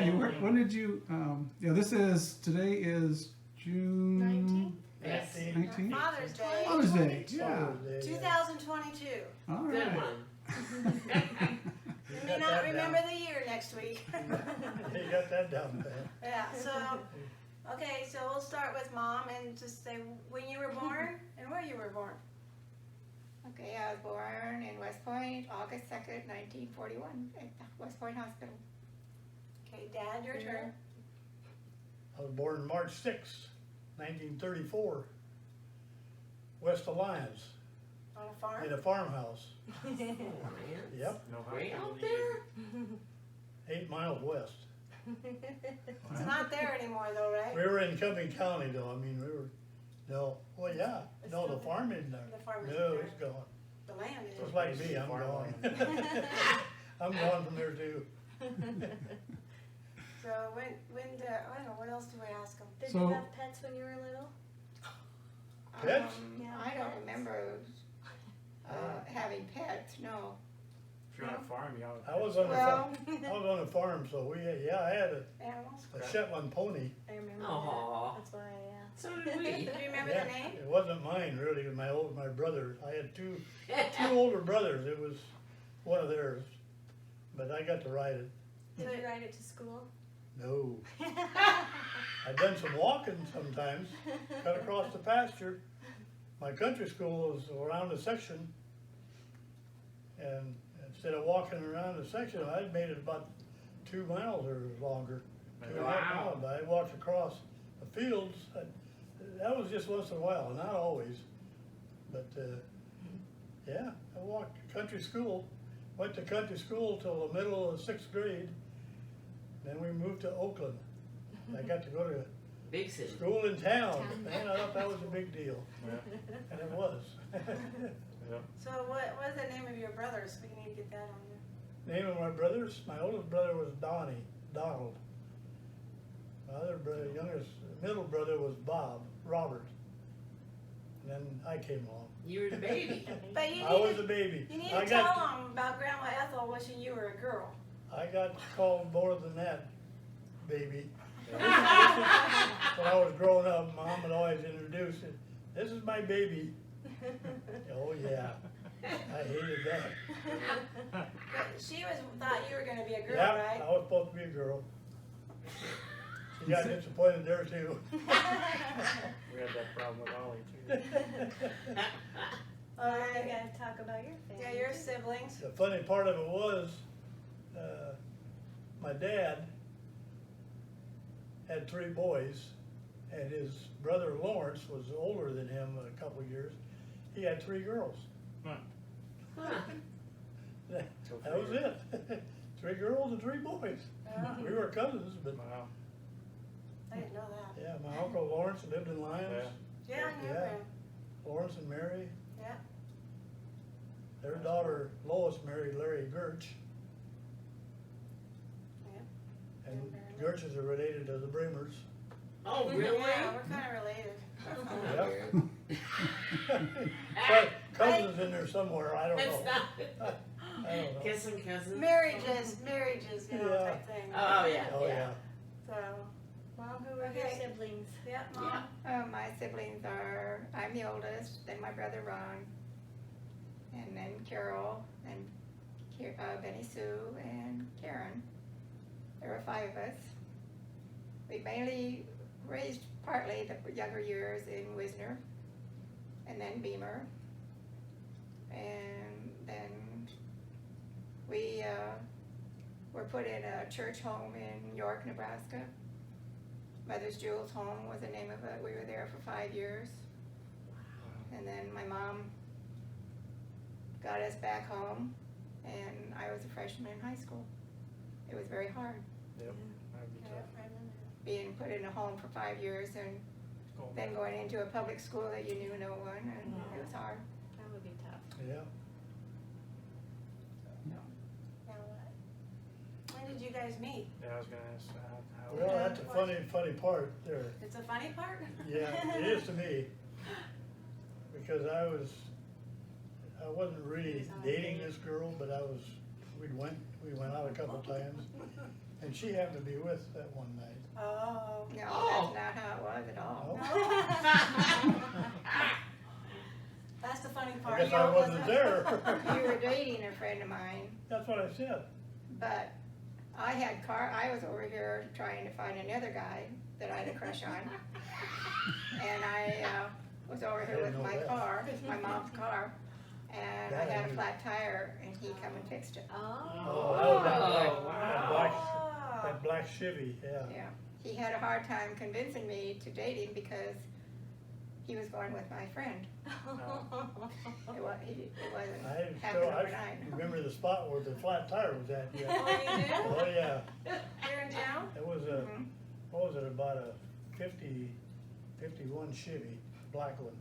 Sandy, when did you, today is June 19th? Yes. 19th? Father's Day. Father's Day, yeah. 2022. All Good right. one. You may not remember the year next week. You got that down pat. Yeah, so, okay, so we'll start with Mom and just say when you were born and where you were born. Okay, I was born in West Point, August 2nd, 1941, at the West Point Hospital. Okay, Dad, your turn. I was born March 6th, 1934, West Alliance, On a farm? in a farmhouse. Oh, man. Yep, Way out there? 8 miles west. It's not there anymore though, right? We were in Cumming County though, I mean, the farm isn't there. The farm isn't No, there. it's gone. The land is. Just like me, I'm gone. I'm gone from there too. So I don't know, what else do we ask them? Did So- you have pets when you were little? Pets? Yeah, I don't pets. remember having pets, no. If you're on a farm, you I was on Well, a farm, so I had Animals? a Shetland pony. I remember Aw. that. That's why I asked. So did we. Do you remember Yeah, the name? it wasn't mine really, it was my brothers. I had two older brothers, it was one of theirs, but I got to ride it. Did you ride it to school? No. I've done some walking sometimes, cut across the pasture. My country school was around the section, and instead of walking around the section, I'd made it about 2 miles or longer. 2.5 miles, but I walked across the fields. That was just once in a while, not always. But yeah, I walked country school. Went to country school till the middle of the 6th grade. Then we moved to Oakland. I got to go to Big city. school in town. Man, I thought that was a big deal. And it was. So what is the name of your brothers? We need to get that on there. Name of my brothers? My oldest brother was Donald. My other brother, middle brother was Robert. And then I came along. You were the baby. But you I was need a baby. to I tell got them about Grandma Ethel wishing you were a girl. I got called more than that, baby. When I was growing up, Mom would always introduce it. This is my baby. Oh yeah, I hated that. But she thought you were going to be a girl, Yeah, right? I was supposed to be a girl. She got disappointed there too. We had that problem with Ollie too. All You right. gotta talk about your family. Yeah, your siblings. The funny part of it was, my dad had 3 boys, and his brother Lawrence was older than him a couple years. He had 3 girls. That was it. 3 girls and 3 boys. Oh, We were cousins, but Wow. I didn't know that. yeah, my uncle Lawrence lived in Lyons. Yeah, I knew Yeah. that. Lawrence and Mary. Yeah. Their daughter Lois married Larry Gertz. Yeah. And Gertzes are related to the Bramers. Oh, really? Yeah, we're kind of related. Yep. But cousins in there somewhere, I don't It's know. not. I don't know. Kissing cousins. Marriages, you know, Yeah. type thing. Oh, yeah. Oh, yeah. So, Mom, who are your Okay. siblings? yeah, Mom. my siblings I'm the oldest, then my brother Ron, and then Carol, and Benny Sue, and Karen. There were 5 of us. We mainly raised partly the younger years in Wisner, and then Beamer, and then we were put in a church home in York, Nebraska. Mother's Jewel's Home was the name of it. We were there for 5 years. And then my mom got us back home, and I was a freshman in high school. It was very hard Yep. That'd be Yeah, tough. I remember. being put in a home for 5 years and Cool. then going into a public school that you knew no one, and it was hard. That would be tough. Yeah. Now what? When did you guys meet? Yeah, I was gonna ask how. Well, that's a funny part there. It's a funny part? Yeah, it is to me. Because I wasn't really dating this girl, but we went out a couple times. And she happened to be with that one night. Oh. No, Oh. that's not how it was at all. That's the funny I part. guess You I wasn't there. You were dating a friend of mine, That's what I said. but I was over here trying to find another guy that I had a crush on. And I was over I here didn't with know my that. car, my mom's car, and I That I had a knew. flat tire, and he come and fixed it. Oh, that was Oh, that wow. that black Chevy, yeah. Yeah, he had a hard time convincing me to date him because he was going with my friend. It wasn't I happening still, I overnight. remember the spot where the flat tire was at, yeah. Oh, you do? Oh, yeah. Here in town? It was a, Mhm. what was it, about a 51 Chevy, black one.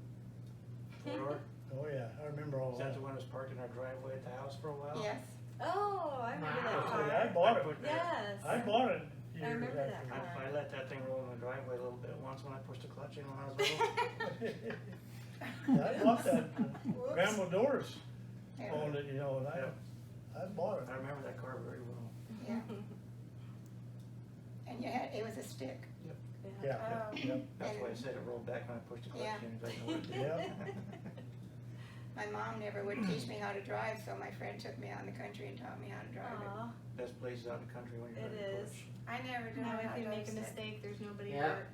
Four-door? Oh, yeah, I remember all Is that. that the one that was parked in our driveway at the house for a while? Yes, Oh, I remember Wow. that I car. bought it, Yes. I bought it I years remember that after. I let that thing roll in the driveway a little bit once when I pushed the clutch in when I was little. I bought that, Grandma Doris yeah, owned it, you know, and I bought it. I remember that car very well. yeah. And it was a stick. Yeah, Oh. yeah, That's why I said it rolled back when I pushed the clutch Yeah. in. 'Cause I know what it did. yeah. My mom never would teach me how to drive, so my friend took me out in the country and taught me how to drive it. Aw, Best places out in the country when you're it ready to is. push. I never did. Now know if how you to make a sit. mistake, there's nobody Yeah. hurt.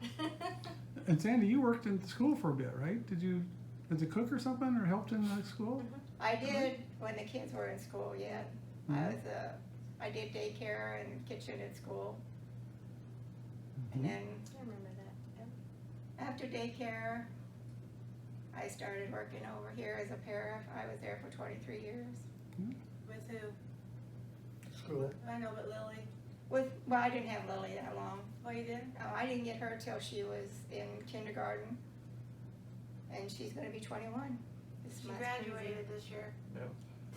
And Sandy, you worked in school for a bit, right? Did you, as a cook or something, or helped in the school? I did when the kids were in school yet. Mhm. I did daycare and kitchen at school. Mhm. And then I remember that. Yep. after daycare, I started working over here as a para. I was there for 23 years. With who? School. I know, but Lily. Well, I didn't have Lily that long. Oh, you did? I didn't get her till she was in kindergarten, and she's going to be 21. This She month. graduated this year.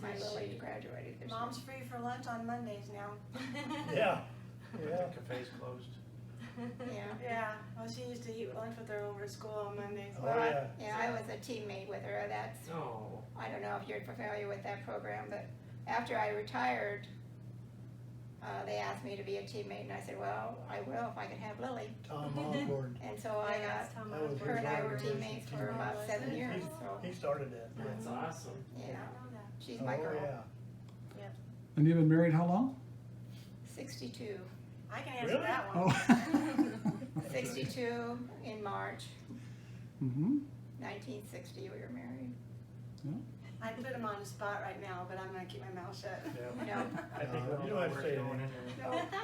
My Lily graduated this Mom's free for lunch on Mondays now. Yeah, yeah. The cafe's closed. year. Yeah. Yeah, well, she used to eat lunch with her over at school on Mondays. Oh, Well, yeah. yeah, I was a teammate with her. That's Oh. I don't know if you're familiar with that program, but after I retired, they asked me to be a teammate, and I said, well, I will if I can have Lily. Tom Osborne. And so I Yeah, got, Tom That was Osborne. her and I were his teammates for organization. about 7 years, He- so, He started that. yeah. That's awesome. I yeah, didn't know that. she's my Oh, girl. yeah. And you've been married how long? 62. I can answer Really? that one. Oh. 62 in March, Mm-hmm. 1960 we were married. I put him on the spot right now, but I'm gonna keep my mouth shut. Yeah. No, I think we No, all you know don't have where to it's say going anything. anyway. no,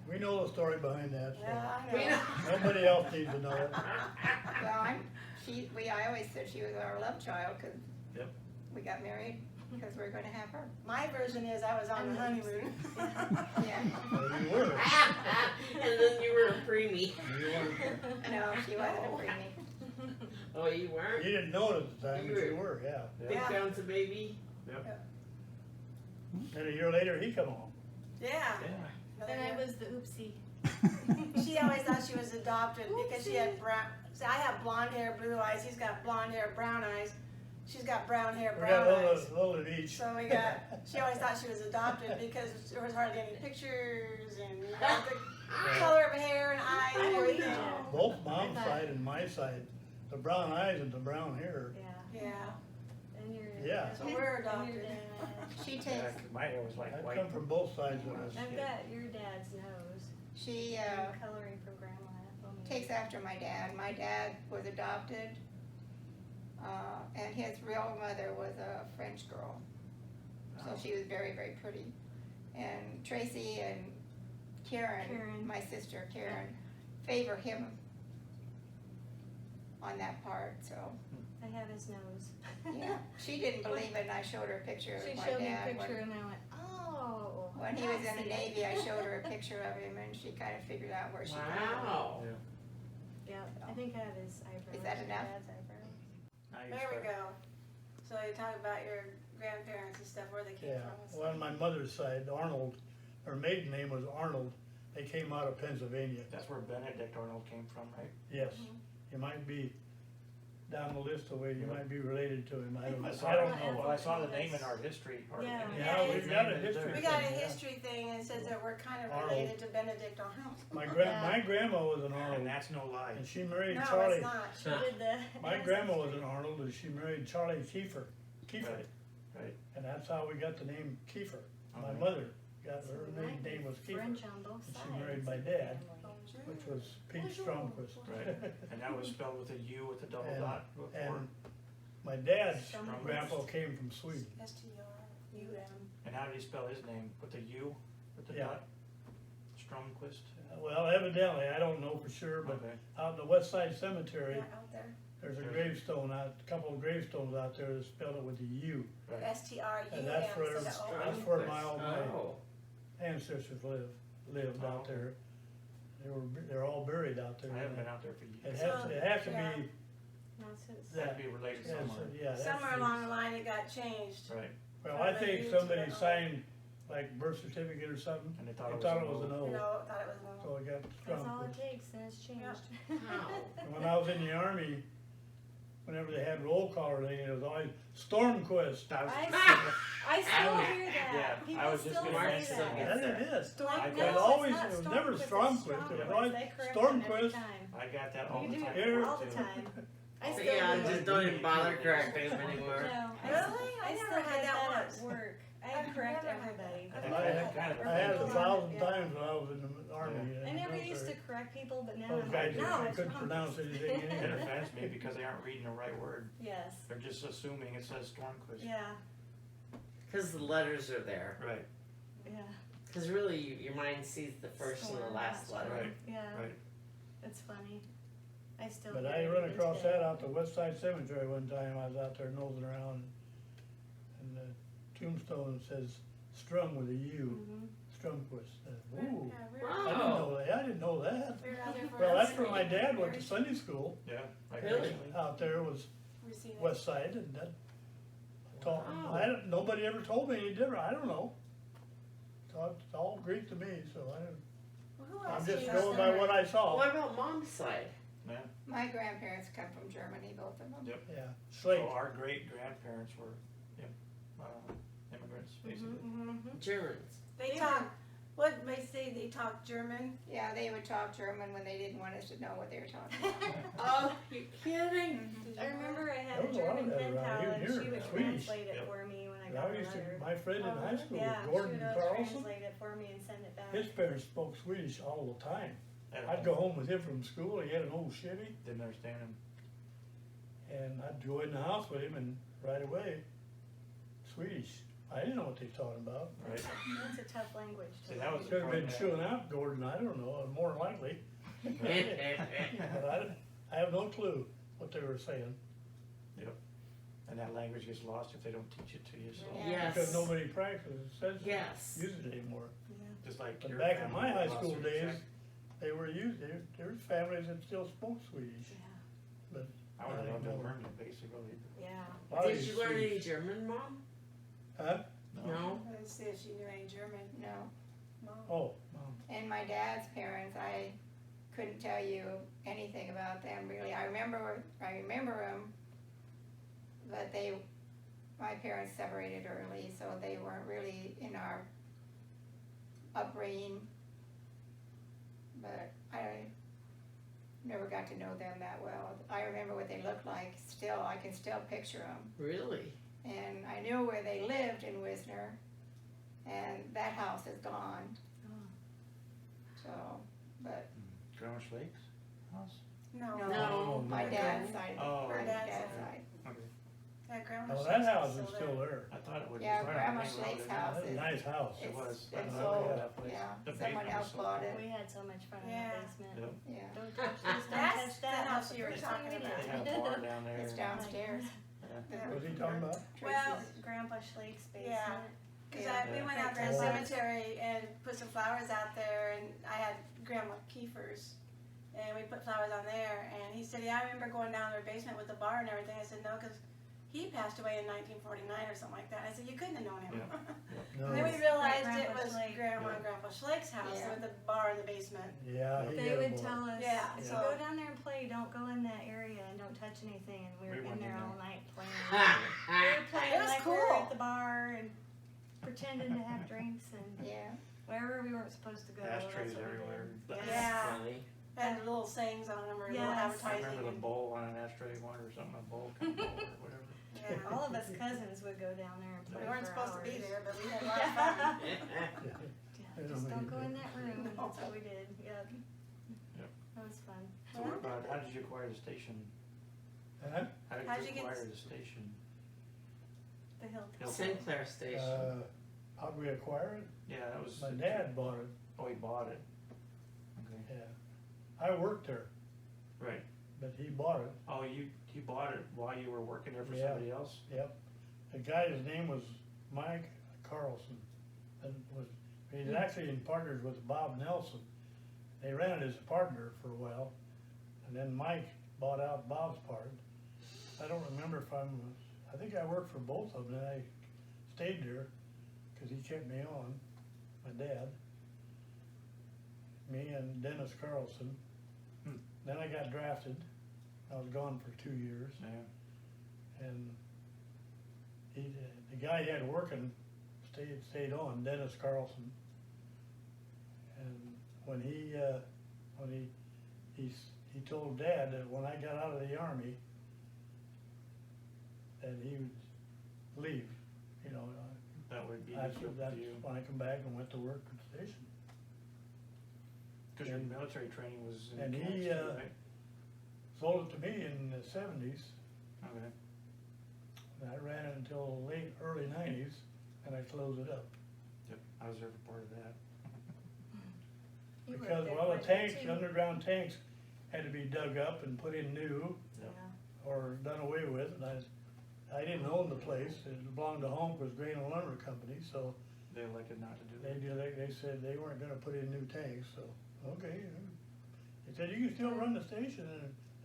We know the story behind that, Yeah, so I We know. know. nobody else needs to know it. well, I always said she was our love child, cause Yep. we got married, because we're gonna have her. My version is I was on the honeymoon. Yeah, Well, you were. And then you were a preemie. You were. no, she wasn't a preemie. Oh, you weren't? You didn't know it at the time, but you were, yeah. Big Yeah. bounce baby? And a year later, he come home. Yeah. Yeah. Then I was the oopsie. She always thought she was adopted because she had brown, see, I have blonde hair, blue eyes, he's got blonde hair, brown eyes. She's got brown hair, We brown got eyes. a little of each. So we got, she always thought she was adopted because there was hardly any pictures and you know, the color of hair and eyes and everything. Both mom's side and my side, the brown eyes and the brown hair. Yeah. Yeah, And your Yeah. so we're and your adopted. dad. She Yeah, takes, 'cause my hair was like I've white. come from both sides of us. I've got your dad's nose. she, I'm coloring from grandma. takes after my dad. My dad was adopted, and his real mother was a French girl. So Oh. she was very, very pretty. And Tracy and Karen, Karen. my sister Karen, favor him on that part, so, I have his nose. yeah. She didn't believe it, and I showed her a picture She of my showed me a dad. picture and I went, oh. When he was in the see. Navy, I showed her a picture of him, and she kind of figured out where she got it. Wow. Yeah, I think I have his eyebrows. Is that your enough? Dad's eyebrows. Now you There we start. go. So you talk about your grandparents and stuff, where they came Yeah, from and well, stuff. on my mother's side, Arnold, her maiden name was Arnold. They came out of Pennsylvania. That's where Benedict Arnold came from, right? Yes, it might be down the list the way you might be related to him. I don't know. Well, I saw the name in our history part. Yeah. Yeah, we've got a history. We got a thing, yeah. history thing and it says that we're kind of Arnold. related to Benedict Arnold. My grandma was an And Arnold, that's no lie. and she married No, Charlie. it's not. She did the. My grandma was an Arnold, and she married Charlie Kiefer. Right, right. And that's how we got the name Kiefer. My Okay. mother got So her we might name was be Kiefer, French on both And sides. she married my of the dad. family. which was Pete Stromquist. Right. And that was spelled with a U with a double And- dot before. And my dad's Stromquist. grandpa came from Sweden. STRUM. And how did he spell his name? With a U? With the Yeah. dot? Stromquist? Well, evidently, I don't know for sure, but Okay. out in the West Side Cemetery, Yeah, out there. there's a gravestone a couple of gravestones out there that spelled it with a U. Right. STRUM. And that's where, instead of O. that's where all my Oh. ancestors lived Oh. out there. They're all buried out there. I haven't been out there for It years. has to Yeah. be, No, it's his. That'd be related yeah, somewhere. that's Somewhere along the line it got changed. Right. Well, I think From a U somebody to an O. signed like birth certificate or something. And they They thought it was thought it an was an O. O, No, thought it was an O. so it got That's all it Stromquist. takes, and it's changed. How? And when I was in the army, whenever they had roll call or anything, it was always Stormquist. I was- I still was- hear that. yeah, People I was just still gonna say mention that. that. Yes, it is. Like, I It got- was always, it's not it was never Stromquist, it's Stromquist, it was Stromquist. always They correct them every Stormquist. time. I got that all You the do time. Here. all the time. I Oh, still Yeah, do. just don't even bother correcting them anymore. No, Really? I I never still had get that that once. at work. I I've correct never had everybody. I think I that's had- kind of a I had it thing. 1,000 Yeah. times when I was in the army. and I never military. used to correct people, but now Those I'm guys, like, no, they it's couldn't wrong. pronounce anything It anyway. offends me because they aren't reading the right word. Yes, They're just assuming it says Stormquist. yeah, Because the letters are there. Right, yeah, Because really, your mind sees the first and the last letter. right, yeah, right. it's funny. I still But hear I it run even across today. that out the West Side Cemetery one time, I was out there nosing around, and the tombstone says Strum with a U, Mhm. Stromquist. Ooh, Yeah, we I were- didn't know that, I didn't know that. we were out there for Well, a that's where my Sunday. dad went to Sunday school, Yeah. I Really? actually- out there was We seen it. West Side, and that, Wow. nobody ever told me any different, I don't know. So it's all Greek to me, so I don't, Well, who I'm else just is going there? by what I saw. What about mom's side? Yeah. My grandparents come from Germany, both of them. Yeah, So Slate, our great grandparents were immigrants, basically. Mhm. Germans. They talk, what they say, they talk German. Yeah, they would talk German when they didn't want us to know what they were talking about. Oh, you're kidding? I remember I had There a was a lot of German that pen around pal here, and here, she would Swedish. translate it Yep. for me when I And got I a used to, letter. my friend in high school, Yeah, Gordon she would Carlson, translate it for me and send it back. his parents spoke Swedish all the time. And I'd go home with him from school, he had an old Chevy, Didn't understand him. and I'd go in the house with him and right away, Swedish. I didn't know what they were talking about. Right. That's a tough language to See, that was- Could have been Yeah. chewing out Gordon, I don't know, more than likely. But I have no clue what they were saying, And that language gets lost if they don't teach it to you. So Yeah. because Yes. nobody practices, says, Yes. uses it anymore. Yeah. just like But your back in family my high lost school their days, check. they were used, there was families that still spoke Swedish. Yeah, I would have loved to have learned it basically. yeah. A lot of Did these you learn any Swedes- German, Mom? Huh? No. Let's see if she knew any German. No. Oh, And my dad's parents, I couldn't tell you anything about them really. I remember them, but my parents separated early, so they weren't really in our upbringing. But I never got to know them that well. I remember what they looked like. Still, I can still picture them. Really? And I knew where they lived in Wisner, and that house is gone. Oh. So, but Greenwich Lakes house? No. no, my no. dad's side. Oh. My Her dad's dad's side. Okay. That grandma. oh, that house is still there. I thought it would. Yeah, be Grandma right on the main road, Schlake's isn't it? house That's a is. nice house. It was. It's I know sold, that place. yeah. The Someone basement else was so bought cool. it. We had so much fun in Yeah. the basement. Yep. Yeah, Don't touch this, don't That's touch the that. house you were Just talking leave it about. They in. had a bar down there. it's downstairs. Yeah. What's he talking about? Well, Tracy's. Grandpa Schlake's basement. Yeah. Cause Yeah. we went out to the Oh. cemetery and put some flowers out there, and I had Grandma Kiefer's, and we put flowers on there, and he said, yeah, I remember going down to their basement with the bar and everything. I said, no, cause he passed away in 1949 or something like that. I said, you couldn't have known him. No. And then we realized it Grandpa was Schlake. Grandma and Grandpa Schlake's house Yeah. with the bar in the basement. Yeah, he They had a would bar. tell us, Yeah, if so- you go down there and play, don't go in that area and don't touch anything. And we were We in went in there there. all night playing. We were playing It was like we were cool. at the bar and pretending to have drinks and Yeah. wherever we weren't supposed to go. Ashtrays that's what we everywhere. did. That's Yeah. funny. Had little sayings on them or little Yes. I advertising. remember the and- bowl on an ashtray one or something, a bowl kind of bowl or whatever. Yeah. All of us cousins would go down there and play. We weren't for supposed to be hours. there, but we had a lot of fun. Yeah, just don't go in that room. That's what we did. Yep. Yep. That was fun. So what about, how did you acquire the station? Huh? How How'd did you you get acquire this- the station? The hill. Sinclair Station. How'd we acquire it? Yeah, that was. My dad bought it, Oh, he bought it. Okay. yeah. I worked there, Right. but he bought it, Oh, he bought it while you were working there for Yeah. somebody else? yep. The guy's name was Mike Carlson, and he's actually in partners with Bob Nelson. They ran it as a partner for a while, and then Mike bought out Bob's part. I don't remember if I think I worked for both of them, and I stayed there, cause he kept me on, my dad. Me and Dennis Carlson. Hmm. Then I got drafted, I was gone for 2 years, Yeah. and the guy he had working stayed on, Dennis Carlson. And when he told Dad that when I got out of the Army, that he would leave, you know, That would be that's good for you. when I come back and went to work at the station. Cause your military training was in and camps he, too, right? Sold it to me in the 70s, Okay. and I ran it until early 90s, and I closed it up. Yep, I was there for part of that. You worked Because, there well, the quite a bit, tanks, too. the underground tanks had to be dug up and put in new Yeah. or done away with, and I didn't own the place, it belonged to Holmquist Grain and Lumber Company, so They elected not to do they that. they said they weren't gonna put in new tanks, so, okay. They said, you can still run the station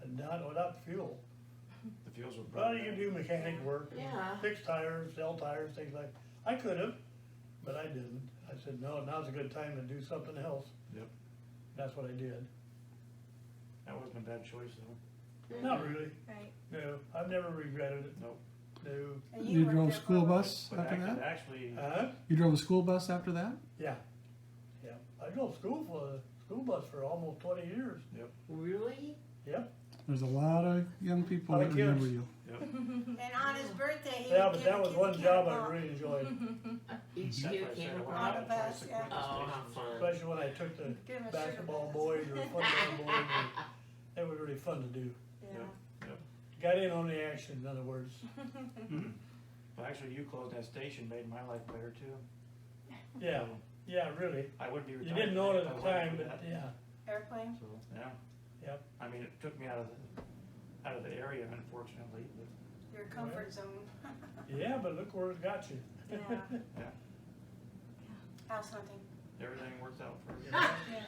and not without fuel. The fuels were. Well, you can do mechanic work, Yeah. fix tires, sell tires, things like, I could've, but I didn't. I said, no, now's a good time to do something else. Yep. That's what I did. That wasn't a bad choice though. Not really, Right. no, I've never regretted it, Nope. no. And You worked drove there for school a while. bus But after that? actually, You drove a school bus after that? Yeah, yeah. I drove school bus for almost 20 years. Really? Yep. There's a lot of young people Lot that of remember kids. you. yep. And on his birthday, he Yeah, would but give that the was kids one a job candy I bar. really enjoyed, Each That's year why I said came I wanted around. On to the try bus, some yeah. quicker Oh, how stations. fun. Especially when I took the Give him a basketball sugar boys or football boys. It was really fun to do. Yeah. Got in on the action, in other words. Well, actually, you closed that station, made my life better too. Yeah, yeah, really. I would be You retired. didn't know it if I at the wasn't time, for but that. yeah. Airplane. So, yeah. Yep. I mean, it took me out of the area unfortunately, but Your comfort zone. Yeah, but look where it got you. Yeah. House hunting. everything worked out for you. Yeah.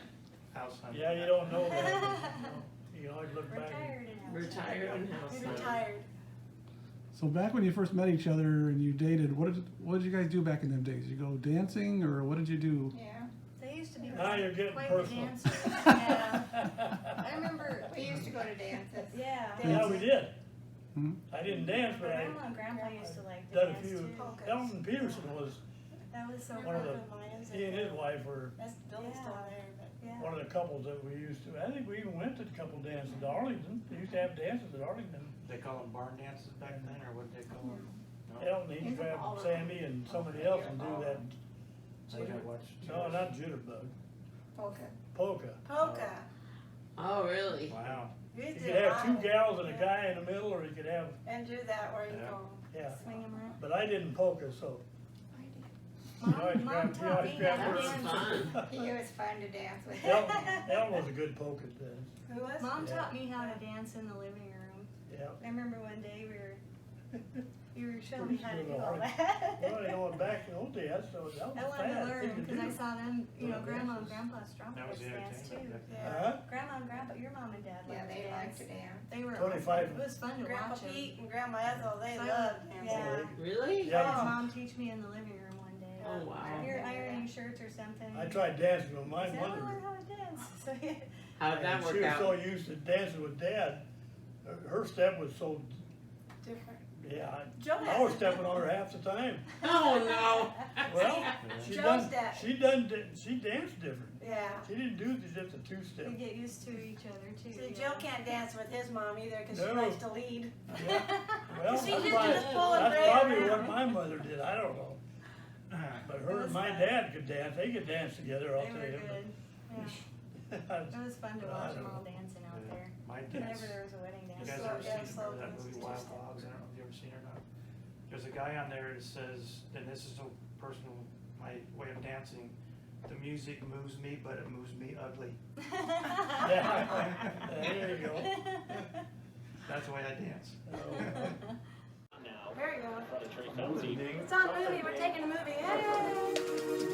House hunting. Yeah, you don't know that. but, you know, you always look back. Retired and out. Retired and house hunting. Retired. So back when you first met each other and you dated, what did you guys do back in them days? You go dancing or what did you do? Yeah. They used to be Now you're getting quite personal. the dancers. Yeah. I remember. We used to go to dances. Yeah. Yeah, we did. Hmm? I didn't dance, but I Grandma and Grandpa used to like to done a dance few. too. Polkas. Elton Peterson was That was so one of fun. the, he and his wife were That's Bill's still there, but. Yeah. one of the couples that we used to, I think we even went to a couple dances at Arlington. They used to have dances at Arlington. They call them barn dances back then, or what did they call them? No? Elton, he'd grab Sandy and somebody else and do that, I think I watched. no, not jitterbug, Polka. polka. Polka. Oh, really? Wow. We You did could a have lot two of it. gals and a guy in the middle, or you could have, And do that where you Yeah. go. yeah. Swing 'em around. But I didn't polka, so. You always Mom grab- you taught always me grab how to That's dance. fun. He was fun to dance with. Elton was a good polka dance, Who was? Mom Yeah. taught me how to dance in the living room. yeah. I remember one day we were You were showing me how to do Sure, all no. that. Well, you know, back in the old days, that was I a wanted to fad learn thing to because I do. saw them, you know, Well, Grandma and dances. Grandpa That was Stromquist the dance too. entertainment. Huh? Grandma and Grandpa, your mom and dad Yeah, liked to they like dance. to dance. They were 25. It was fun to Grandpa watch them. Pete and Grandma Ethel, they So I loved would- dancing. Yeah. Really? I Yeah. had Mom teach me in the living room one day. Oh, wow. You're ironing shirts or something. I tried dancing with my I said, I mother. learn how to dance. So yeah. How'd that And work she was out? so used to dancing with Dad, her step was so, Different. yeah, Joe I was stepping on her half the time. Oh, no. Well, she Joe's done, dad. she danced different. Yeah. She didn't do just a two-step. We get used to each other too. See, yeah. Joe can't dance with his mom either because she No. likes to lead. Yeah. Well, See, that's you why- just pull and that's bring probably around. what my mother did, I don't know. But her was and my fun. dad could dance, they could dance together, I'll They tell were you. good. Yeah. It was fun to I watch don't them all know. dancing out there. My Whenever dance. there was a wedding You dance. guys Slow- ever yeah, seen, slow remember that dance, movie two Wild step. Hogs? I don't know if you ever seen it or not. There's a guy on there that says, and this is so personal, my way of dancing, the music moves me, but it moves me ugly. Yeah. There you go. That's the way I dance. There you go. It's on movie. We're taking a movie. Hey!